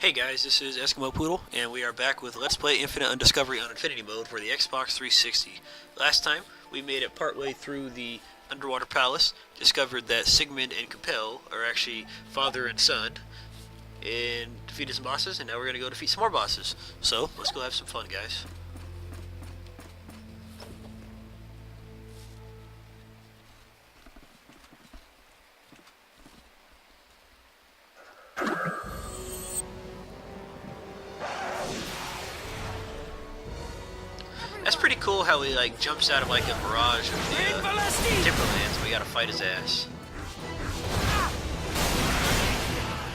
Hey guys, this is Eskimo Poodle, and we are back with Let's Play Infinite Undiscovery on Infinity Mode for the Xbox 360. Last time, we made it partway through the underwater palace, discovered that Sigmund and Capel are actually father and son, and defeated some bosses, and now we're going to go defeat some more bosses. So, let's go have some fun, guys. That's pretty cool how he like jumps out of like a mirage of the Timberlands, and we gotta fight his ass.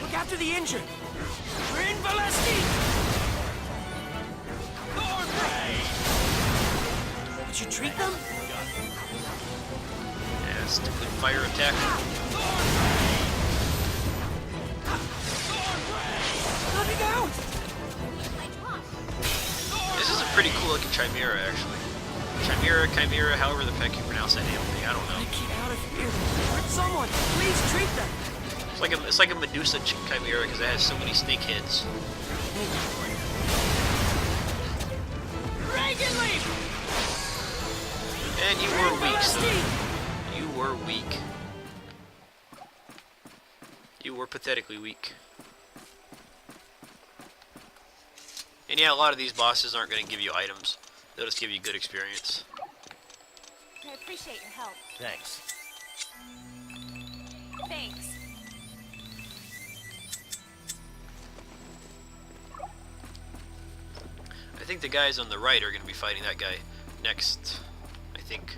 Look after the injured! We're in Valesti! Did you treat them? Yeah, stupid fire attack. Nothing out! This is a pretty cool looking Chimera, actually. Chimera, however the heck you pronounce that damn thing, I don't know. Get out of here! Someone, please treat them! It's like a Medusa Chimera because it has so many snake heads. Dragon leap! And you were weak, son. You were weak. You were pathetically weak. And yeah, a lot of these bosses aren't going to give you items. They'll just give you good experience. I appreciate your help. Thanks. Thanks. I think the guys on the right are going to be fighting that guy next. I think.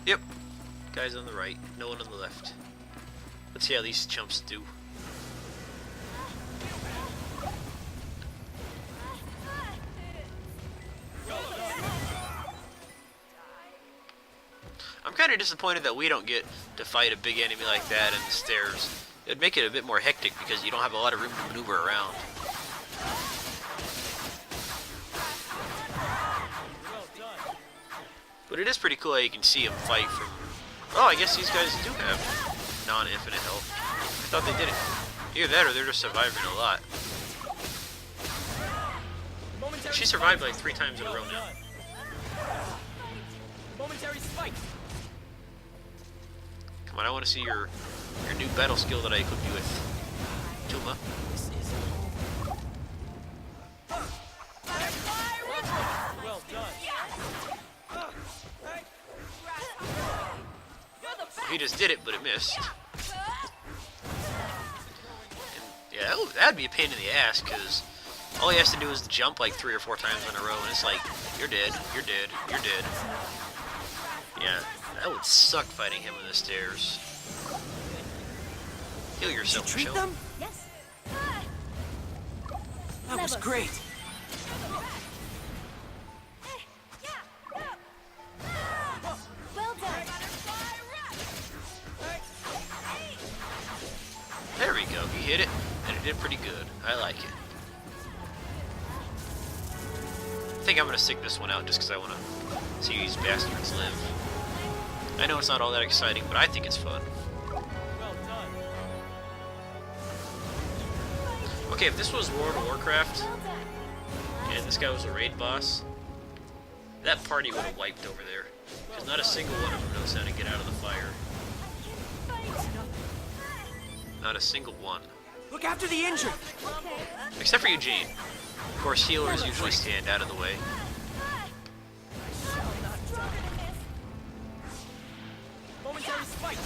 Yep. Guys on the right. No one on the left. Let's see how these chumps do. I'm kind of disappointed that we don't get to fight a big enemy like that in the stairs. It'd make it a bit more hectic because you don't have a lot of room to maneuver around. But it is pretty cool how you can see him fight from... Oh, I guess these guys do have non-infinite health. I thought they didn't. Either that or they're just surviving a lot. She survived like 3 times in a row now. Momentary spike! Come on, I want to see your new battle skill that I equipped you with. Tuma. Well done. Well, he just did it, but it missed. And, yeah, that'd be a pain in the ass, because all he has to do is jump like 3 or 4 times in a row, and it's like, you're dead, you're dead, you're dead. Yeah, that would suck fighting him in the stairs. Heal yourself, Treat Michelle. them? Yes. That was great. Well done. There we go, he hit it, and it did pretty good. I like it. I think I'm going to stick this one out just because I want to see these bastards live. I know it's not all that exciting, but I think it's fun. Well done. Okay, if this was World of Warcraft, and this guy was a raid boss, that party would have wiped over there. Because not a single one of them knows how to get out of the fire. Not a single one. Look after the injured! Except for Eugene. Of course, healers usually stand out of the way. Momentary spike!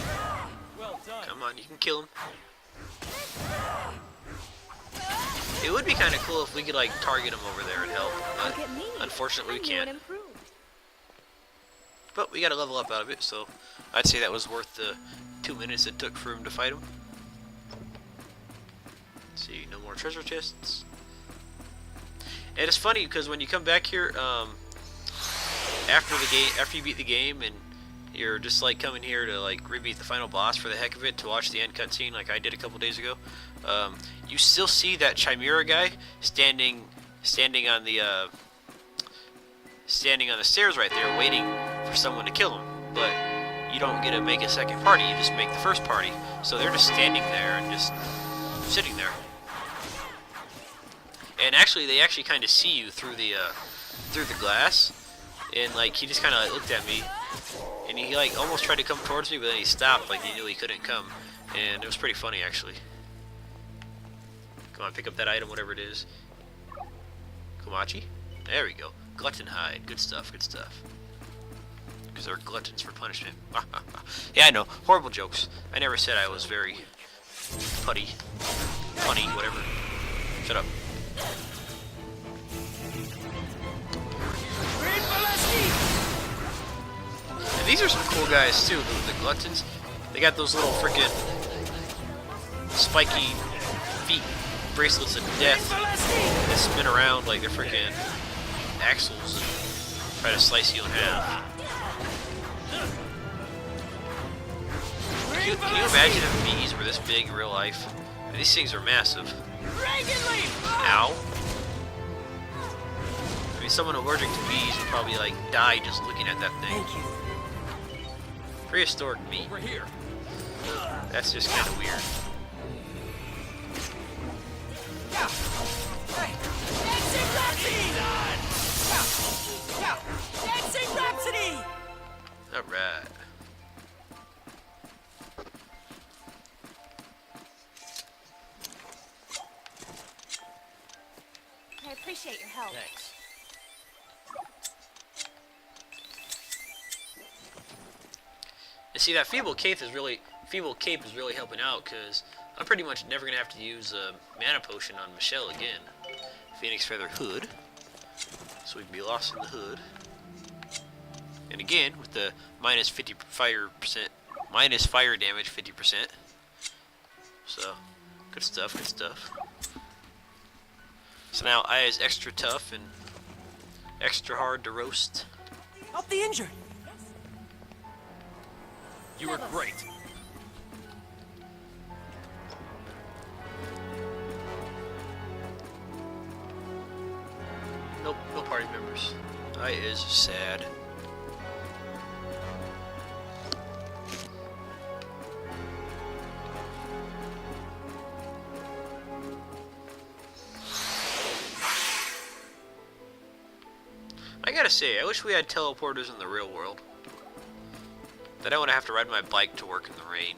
Well done. Come on, you can kill him. It would be kind of cool if we could, like, target him over there and help. But unfortunately, we can't. But we got a level up out of it, so I'd say that was worth the 2 minutes it took for him to fight him. Let's see, no more treasure chests. And it's funny because when you come back here, after you beat the game, and you're just like coming here to like rebeat the final boss for the heck of it to watch the end cutscene, like I did a couple days ago, you still see that Chimera guy standing on the stairs right there, waiting for someone to kill him. But you don't get to make a second party; you just make the first party. So they're just standing there and just sitting there. and actually they actually kind of see you through the glass, and like he just kind of looked at me, and he like almost tried to come towards me, but then he stopped, like he knew he couldn't come, and it was pretty funny actually. Come on, pick up that item, whatever it is. Komachi? There we go. Glutton hide. Good stuff, good stuff. Because they're gluttons for punishment. Yeah, I know. Horrible jokes. I never said I was very funny, whatever. Shut up. And these are some cool guys too, the gluttons. They got those little freaking spiky feet bracelets of death that spin around like they're freaking axles and try to slice you in half. Can you imagine if bees were this big in real life? These things are massive. Ow. I mean, someone allergic to bees would probably like die just looking at that thing. Thank you. Prehistoric meat. We're here. That's just kind of weird. Alright. I appreciate your help. Thanks. And see, that feeble cape is really helping out, because I'm pretty much never gonna have to use a mana potion on Michelle again. Phoenix Feather Hood, so we can be lost in the hood. And again, with the minus fire damage 50%. So, good stuff, good stuff. So now Aya is extra tough and extra hard to roast. Help the injured. You were great. Nope, no party members. Aya is sad. I gotta say, I wish we had teleporters in the real world. Then I wouldn't have to ride my bike to work in the rain.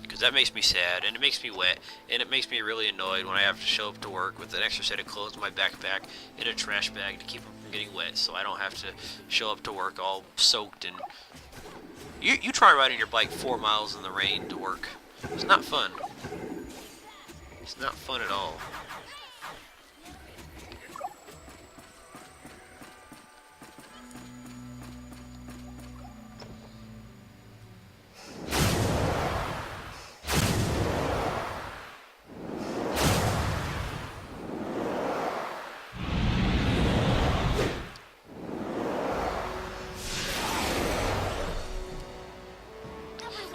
Because that makes me sad, and it makes me wet, and it makes me really annoyed when I have to show up to work with an extra set of clothes in my backpack and a trash bag to keep them from getting wet, so I don't have to show up to work all soaked. And you try riding your bike 4 miles in the rain to work. It's not fun. It's not fun at all.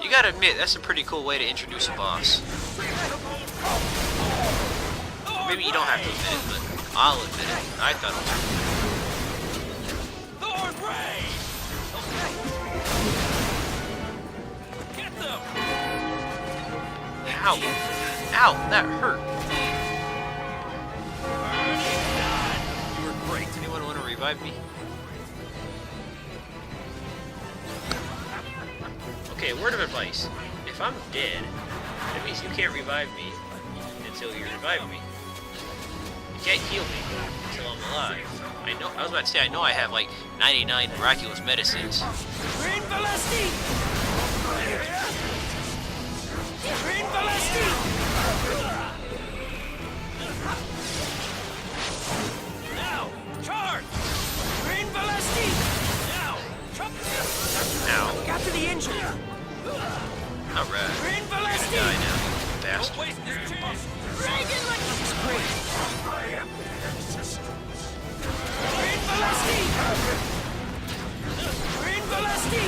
You gotta admit, that's a pretty cool way to introduce a boss. Maybe you don't have to admit it, but I'll admit it. I thought it was Ow! Ow! That hurt! You were great. Anyone want to revive me? Okay, word of advice. If I'm dead, that means you can't revive me until you revive me. You can't heal me until I'm alive. I was about to say, I know I have like 99 miraculous medicines. Green Velocity! Green Velocity! Now, charge! Green Velocity! Now, Now. look after the injured! Alright. Green You're gonna Velocity! die now, you bastard. Don't waste this chance! Dragon This is great! Green Velocity! Green Velocity!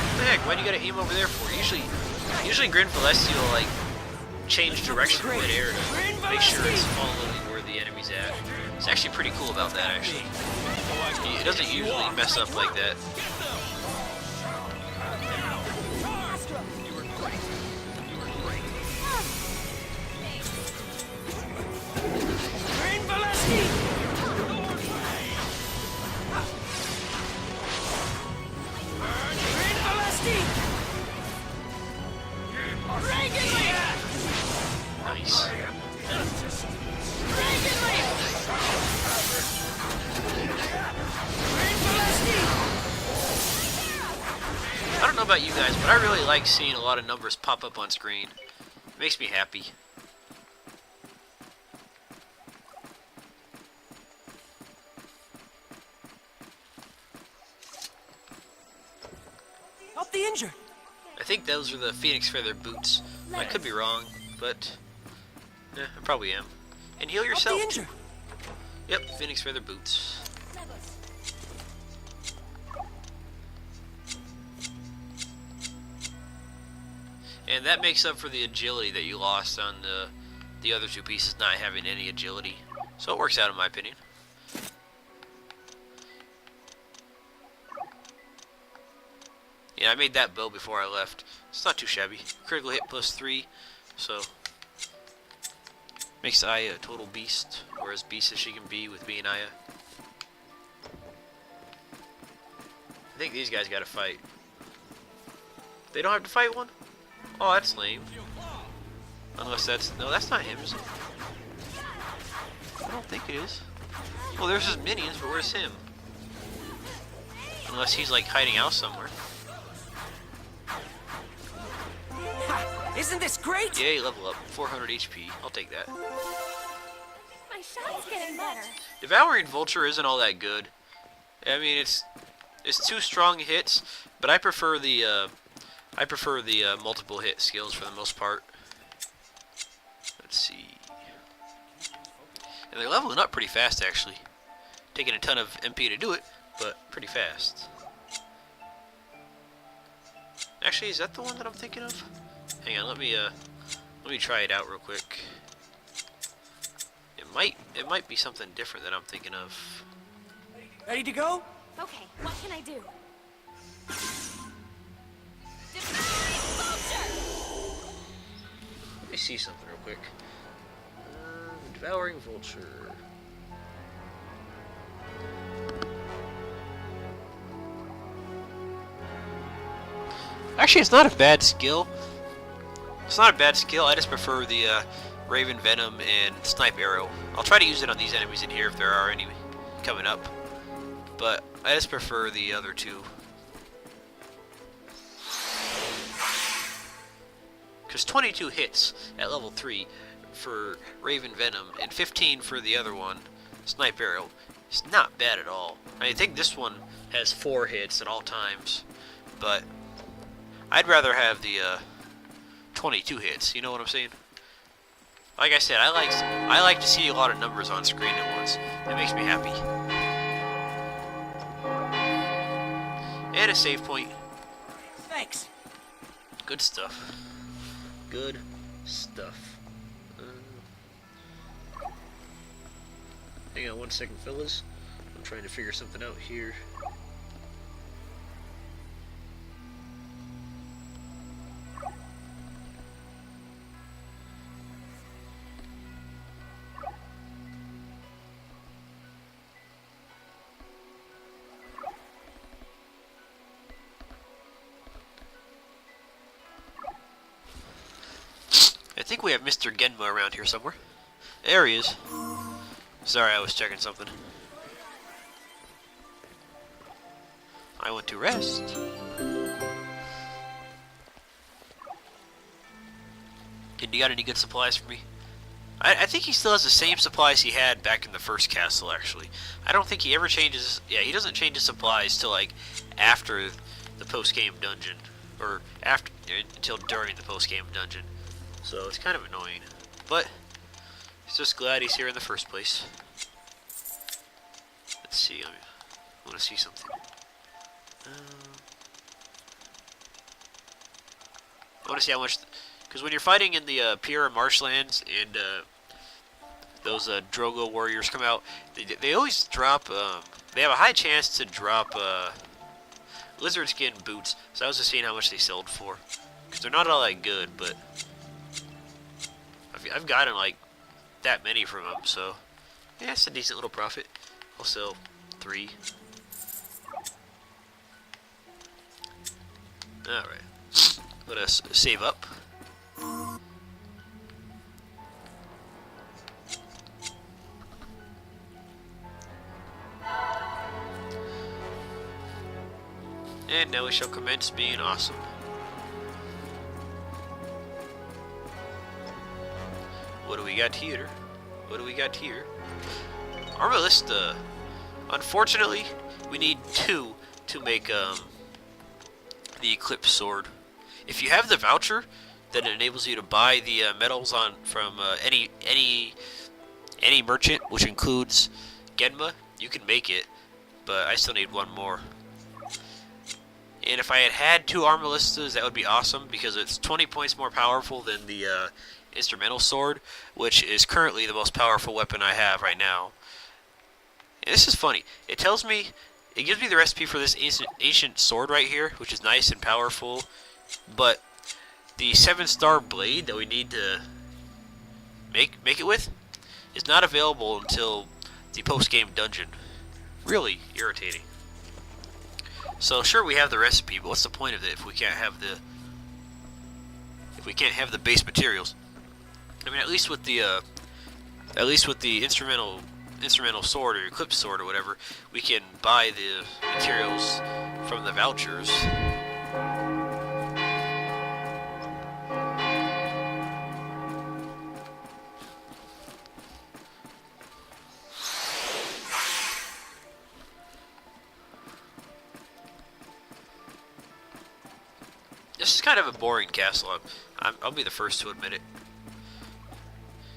What the heck? Why do you gotta aim over there for? Usually Grin Velesti will like change direction in midair to make sure it's following where the enemy's at. It's actually pretty cool about that, actually. It doesn't usually mess up like that. Green Valesti! Green Valesti! Dragon Leap! Nice. Dragon Leap! Green Valesti! I don't know about you guys, but I really like seeing a lot of numbers pop up on screen. It makes me happy. Help the injured! I think those are the Phoenix Feather boots. I could be wrong, but I probably am. And heal Help yourself. the injured! Yep, Phoenix Feather boots. And that makes up for the agility that you lost on the other two pieces not having any agility. So it works out in my opinion. Yeah, I made that bow before I left. It's not too shabby. Critical hit +3, so makes Aya a total beast, or as beast as she can be with being Aya. I think these guys gotta fight. They don't have to fight one? Oh, that's lame. Unless that's... No, that's not him, is it? I don't think it is. Well, there's his minions, but where's him? Unless he's, like, hiding out somewhere. Ha! Isn't this great? Yay, level up. 400 HP. I'll take that. My shot's getting better. Devouring Vulture isn't all that good. I mean, it's two strong hits, but I prefer the multiple hit skills for the most part. Let's see. And they're leveling up pretty fast, actually. Taking a ton of MP to do it, but pretty fast. Actually, is that the one that I'm thinking of? Hang on, let me try it out real quick. It might be something different that I'm thinking of. Ready to go? Okay, what can I do? Let me see something real quick. Devouring Vulture. Actually, it's not a bad skill. It's not a bad skill. I just prefer the Raven Venom and Snipe Arrow. I'll try to use it on these enemies in here if there are any coming up. But I just prefer the other two. Because 22 hits at level 3 for Raven Venom and 15 for the other one, Snipe Arrow, is not bad at all. I think this one has 4 hits at all times, but I'd rather have the 22 hits, you know what I'm saying? Like I said, I like to see a lot of numbers on screen at once. It makes me happy. And a save point. Thanks. Good stuff. Good stuff. Hang on one second, fellas. I'm trying to figure something out here. I think we have Mr. Genma around here somewhere. There he is. Sorry, I was checking something. I want to rest. And you got any good supplies for me? I think he still has the same supplies he had back in the first castle, actually. I don't think he ever changes... Yeah, he doesn't change his supplies till, like, after the post-game dungeon. Or until during the post-game dungeon. So it's kind of annoying. But he's just glad he's here in the first place. Let's see. I want to see something. I want to see how much... Because when you're fighting in the Pura marshlands and those Drogo warriors come out, they always drop... they have a high chance to drop lizard skin boots. So I was just seeing how much they sold for. Because they're not all that good, but... I've gotten like that many from them, so yeah, it's a decent little profit. I'll sell 3. Alright, let us save up. And now we shall commence being awesome. What do we got here? What do we got here? Armalista. Unfortunately, we need 2 to make the Eclipse Sword. If you have the voucher, then it enables you to buy the metals from any merchant, which includes Genma. You can make it, but I still need 1 more. And if I had 2 Armalistas, that would be awesome, because it's 20 points more powerful than the Instrumental Sword, which is currently the most powerful weapon I have right now. And this is funny. It gives me the recipe for this ancient sword right here, which is nice and powerful, but the 7-star blade that we need to make it with is not available until the post-game dungeon. Really irritating. So sure, we have the recipe, but what's the point of it if we can't have the base materials? I mean, at least with the instrumental sword or Eclipse Sword or whatever, we can buy the materials from the vouchers. This is kind of a boring castle. I'll be the first to admit it.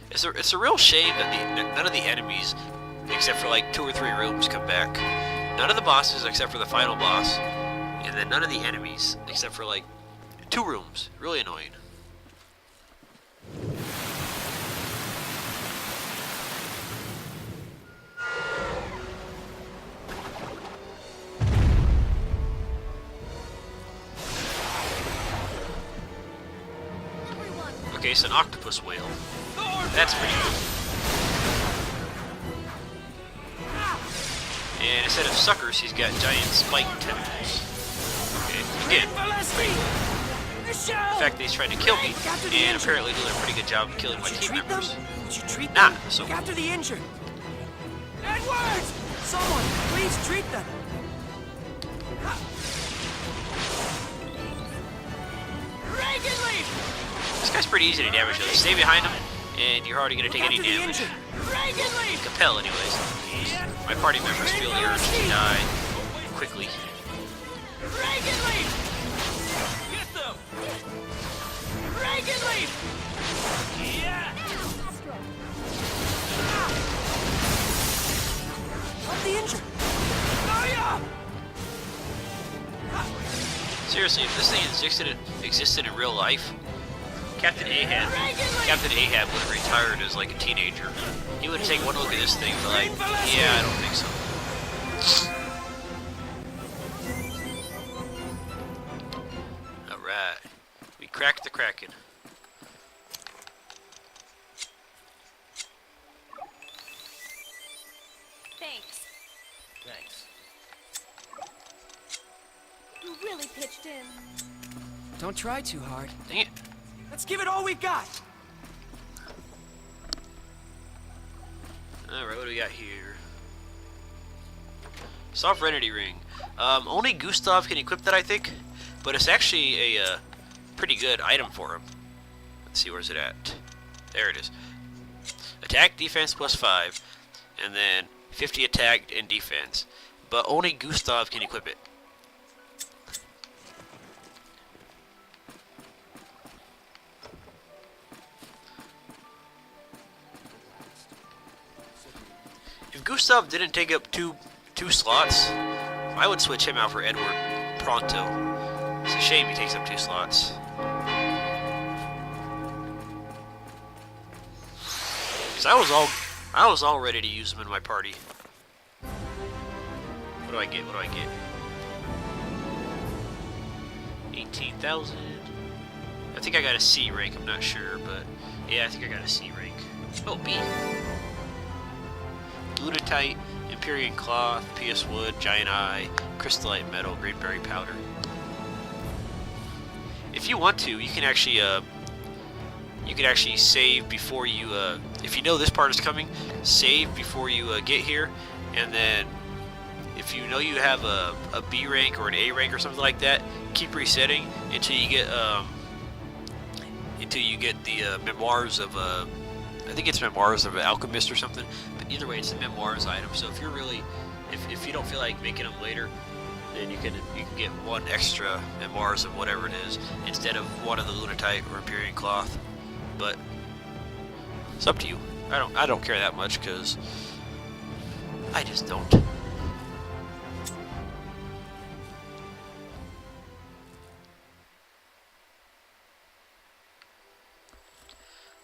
It's a real shame that none of the enemies, except for like 2 or 3 rooms, come back. None of the bosses except for the final boss, and then none of the enemies except for like 2 rooms. Really annoying. Okay, it's an octopus whale. That's pretty cool. And instead of suckers, he's got giant spike tentacles. Okay, again, the fact that he's trying to kill me, and apparently doing a pretty good job of killing my team members. Nah, so Look after the injured. Edwards! Someone, please treat them. Reagan leaf! this guy's pretty easy to damage. Though. Stay behind him, and you're hardly going to take any damage. Capel, anyways. My party members feel the urge to die quickly. Get them! Reagan leaf! Yeah! Help the injured! Seriously, if this thing existed in real life, Captain Ahab would have retired as like a teenager. He would have taken one look at this thing and be like, yeah, I don't think so. Alright. We cracked the kraken. Thanks. Thanks. You really pitched in. Don't try too hard. Dang it. Let's give it all we've got. Alright, what do we got here? Sovereignty ring. Only Gustav can equip that, I think, but it's actually a pretty good item for him. Let's see, where's it at? There it is. Attack, defense plus 5, and then 50 attack and defense. But only Gustav can equip it. If Gustav didn't take up two slots, I would switch him out for Edward pronto. It's a shame he takes up 2 slots. Because I was all ready to use him in my party. What do I get? What do I get? 18,000. I think I got a C rank. I'm not sure, but yeah, I think I got a C rank. Oh, B. Lunatite, Empyrean Cloth, PS Wood, Giant Eye, Crystallite Metal, Great Berry Powder. If you want to, you can actually save before you, if you know this part is coming, save before you get here, and then if you know you have a B rank or an A rank or something like that, keep resetting until you get the Memoirs of I think it's Memoirs of an Alchemist or something. But either way, it's the Memoirs item. So if you're really, if you don't feel like making them later, then you can get one extra Memoirs of whatever it is instead of one of the Lunatite or Empyrean Cloth. But it's up to you. I don't care that much because I just don't.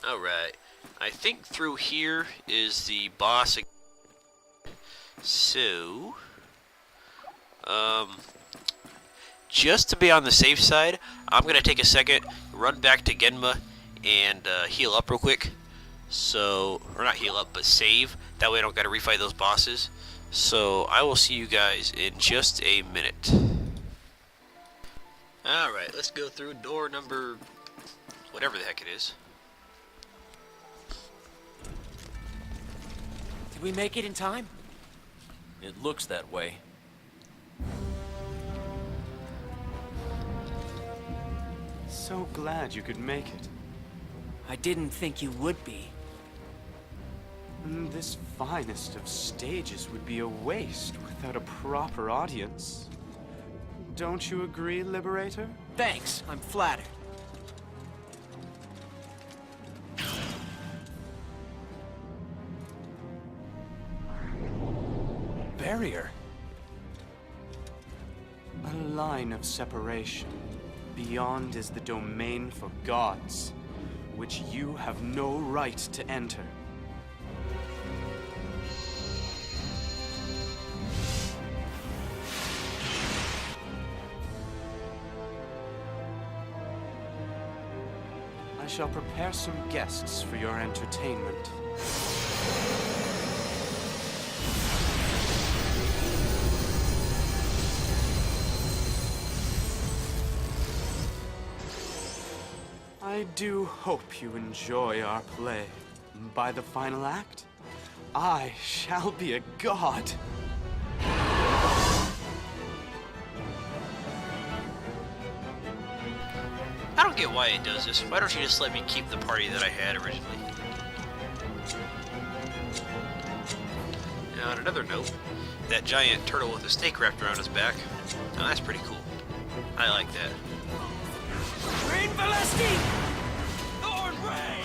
Alright, I think through here is the boss. So, just to be on the safe side, I'm going to take a second, run back to Genma, and heal up real quick. So, or not heal up, but save. That way I don't got to refight those bosses. So, I will see you guys in just a minute. Alright, let's go through door number, whatever the heck it is. Did we make it in time? It looks that way. So glad you could make it. I didn't think you would be. This finest of stages would be a waste without a proper audience. Don't you agree, Liberator? Thanks, I'm flattered. Barrier. A line of separation. Beyond is the domain for gods, which you have no right to enter. I shall prepare some guests for your entertainment. I do hope you enjoy our play. By the final act, I shall be a god. I don't get why it does this. Why don't you just let me keep the party that I had originally? Now, on another note, that giant turtle with a snake wrapped around his back, oh, that's pretty cool. I like that. Rain Valesti! Thorn Ray!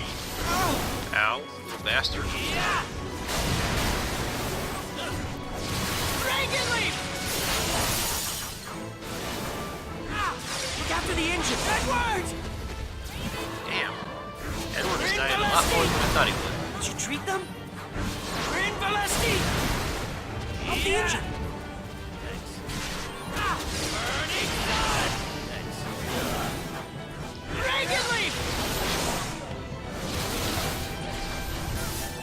Ow, little bastard. Yeah! Dragon Leap! Look after the engine! Edward! Damn. Edward is dying a lot more than I thought he would. Did you treat them? Rain Valesti! Up the engine! Burning Sun! Dragon Leap!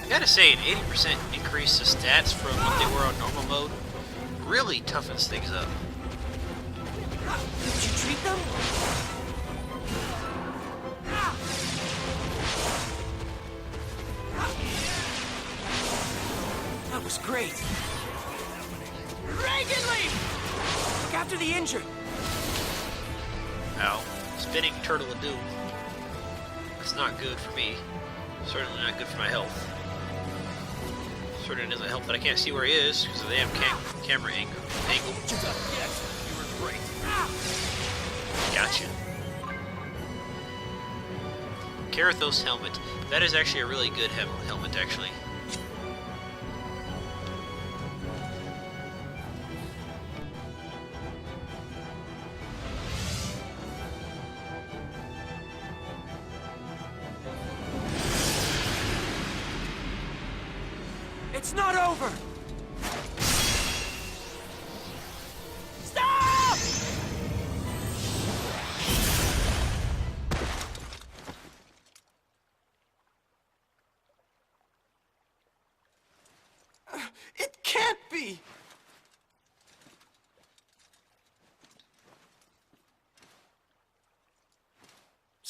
I gotta say, an 80% increase to stats from what they were on normal mode really toughens things up. Did you treat them? That was great. Dragon Leap! Look after the injured. Ow. Spinning Turtle of Doom. That's not good for me. Certainly not good for my health. Certainly doesn't help that I can't see where he is because of the damn camera angle. Yes, you were great. Gotcha. Karathos helmet. That is actually a really good helmet, actually. It's not over! Stop!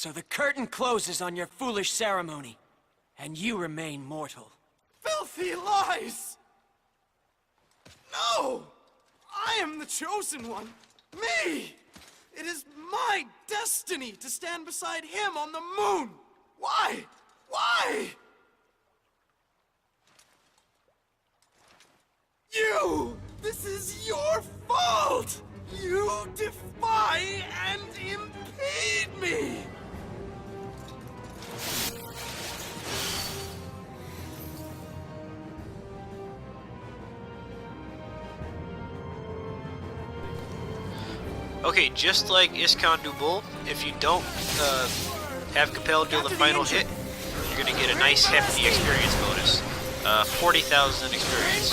So the curtain closes on your foolish ceremony, and you remain mortal. Filthy lies! No! I am the chosen one. Me! It is my destiny to stand beside him on the moon! Why? Why? You! This is your fault! You defy and impede me! Okay, just like Iskandubul, if you don't have Capel deal the final hit, you're gonna get a nice hefty experience bonus. 40,000 experience.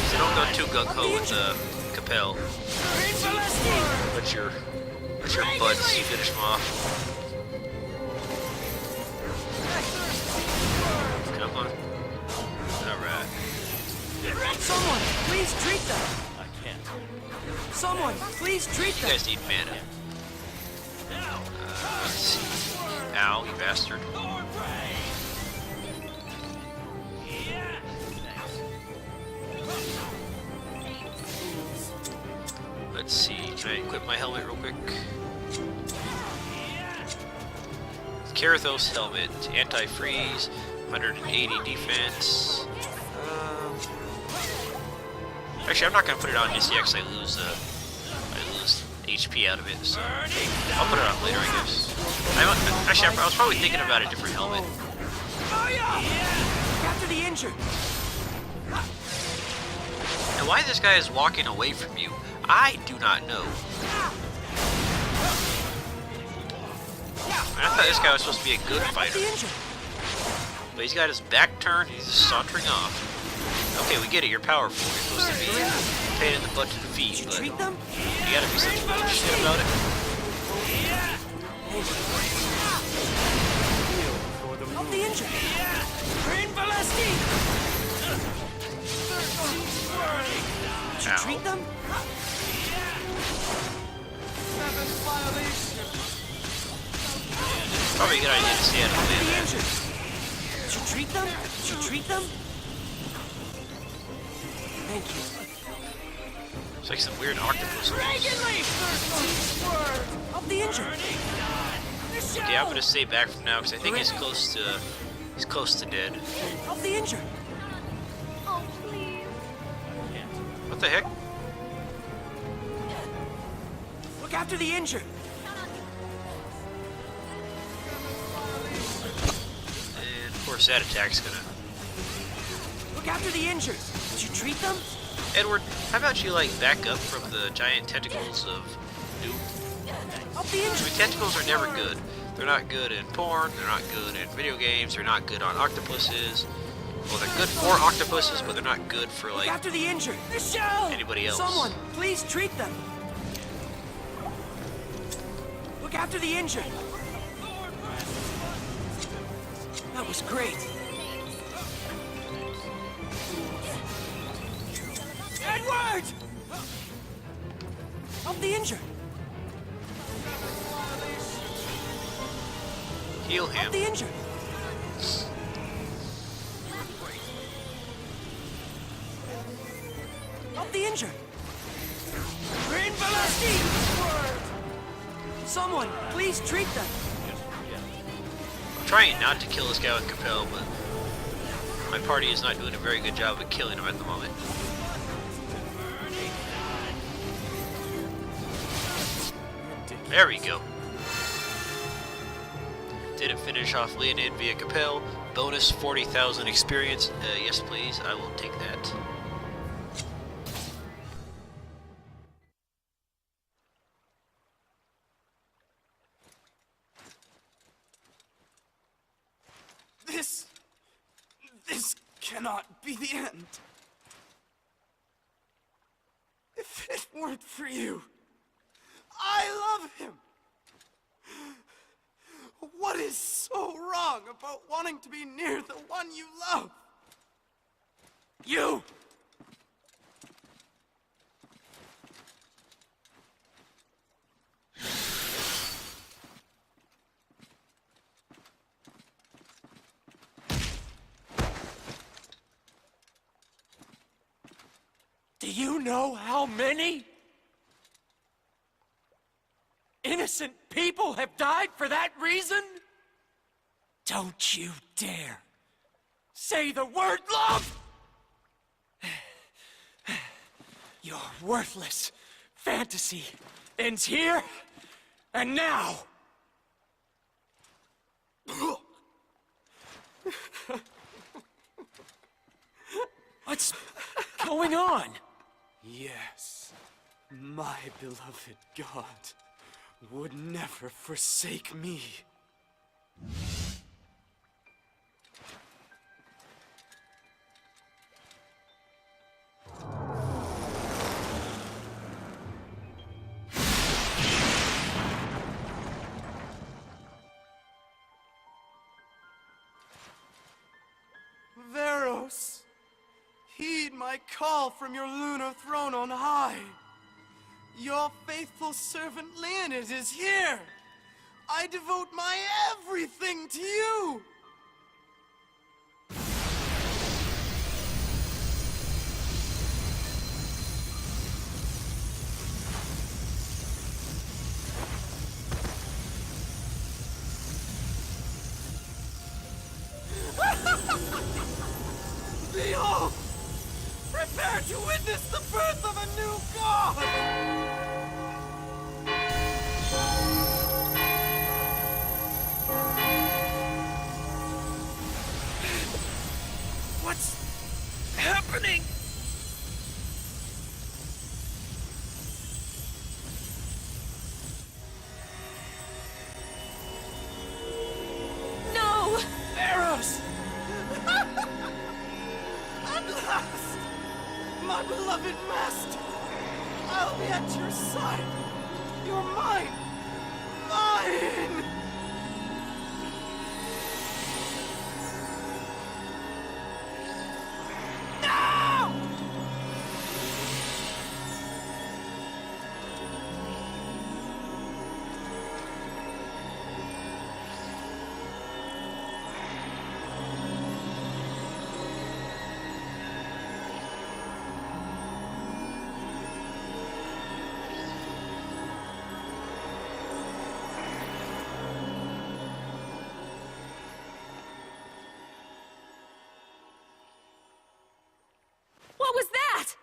So don't go too gung-ho with Capel. Let your buds finish them off. Come on. Alright. Someone, please treat them! I can't. Someone, please treat You them! guys need mana. Let's see. Ow, you bastard. Let's see. Can I equip my helmet real quick? Karathos helmet, anti-freeze, 180 defense. Actually, I'm not gonna put it on just yet because I lose HP out of it. So I'll put it on later, I guess. I was probably thinking about a different helmet. After the injured! And why this guy is walking away from you, I do not know. I thought this guy was supposed to be a good fighter. But he's got his back turned, he's just sauntering off. Okay, we get it, you're powerful. You're supposed to be a pain in the butt to defeat, but you gotta be such a little shit about it. Help the injured! Did you treat them? Probably a good idea to stay out of the way of that. Did you treat them? Did you treat them? Thank you. It's like some weird octopus. Help the injured! Okay, I'm gonna stay back from now because I think he's close to dead. Help the injured! Oh, please. What the heck? Look after the injured! And of course that attack's gonna... Look after the injured! Did you treat them? Edward, how about you like back up from the giant tentacles of Doom? Help the I injured! mean, tentacles are never good. They're not good in porn, they're not good in video games, they're not good on octopuses. Well, they're good for octopuses, but they're not good for, Look like, after the injured! anybody else. Someone, please treat them! Look after the injured! That was great! Edward! Help the injured! Heal Help him. the injured! Help the injured! Someone, please treat them! I'm trying not to kill this guy with Capel, but my party is not doing a very good job of killing him at the moment. There we go. Did it finish off Leonid via Capel? Bonus 40,000 experience. Yes, please. I will take that. This cannot be the end. If it weren't for you, I love him. What is so wrong about wanting to be near the one you love? You! Do you know how many innocent people have died for that reason? Don't you dare say the word love! Your worthless fantasy ends here and now. What's going on? Yes, my beloved God would never forsake me. Veros, heed my call from your lunar throne on high. Your faithful servant Leonid is here. I devote my everything to you. Behold! Prepare to witness the birth of a new god! What's happening? No! Eros! At last! My beloved master! I'll be at your side! You're mine! Mine! No! What was that?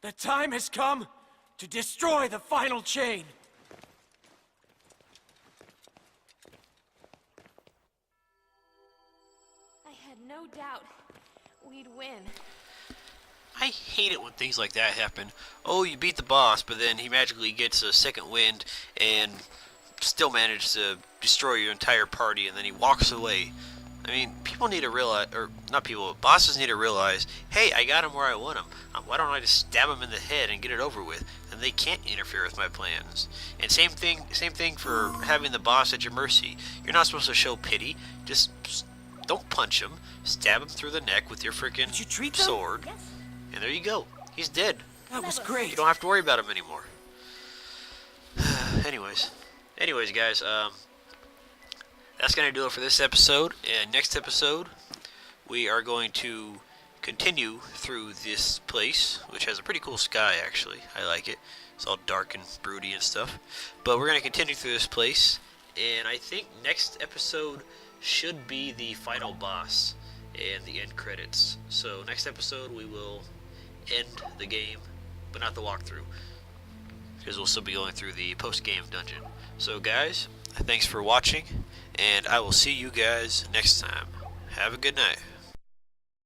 The time has come to destroy the final chain. I had no doubt we'd win. I hate it when things like that happen. Oh, you beat the boss, but then he magically gets a second wind and still manages to destroy your entire party, and then he walks away. I mean, people need to realize, or not people, bosses need to realize, hey, I got him where I want him. Why don't I just stab him in the head and get it over with? And they can't interfere with my plans. And same thing for having the boss at your mercy. You're not supposed to show pity. Just don't punch him. Stab him through the neck with your freaking Did you treat them? sword. And there you go. He's dead. That was Never. great. You don't have to worry about him anymore. Anyways, guys, that's going to do it for this episode. And next episode, we are going to continue through this place, which has a pretty cool sky, actually. I like it. It's all dark and broody and stuff. But we're going to continue through this place. And I think next episode should be the final boss and the end credits. So next episode, we will end the game, but not the walkthrough, because we'll still be going through the post-game dungeon. So guys, thanks for watching, and I will see you guys next time. Have a good night.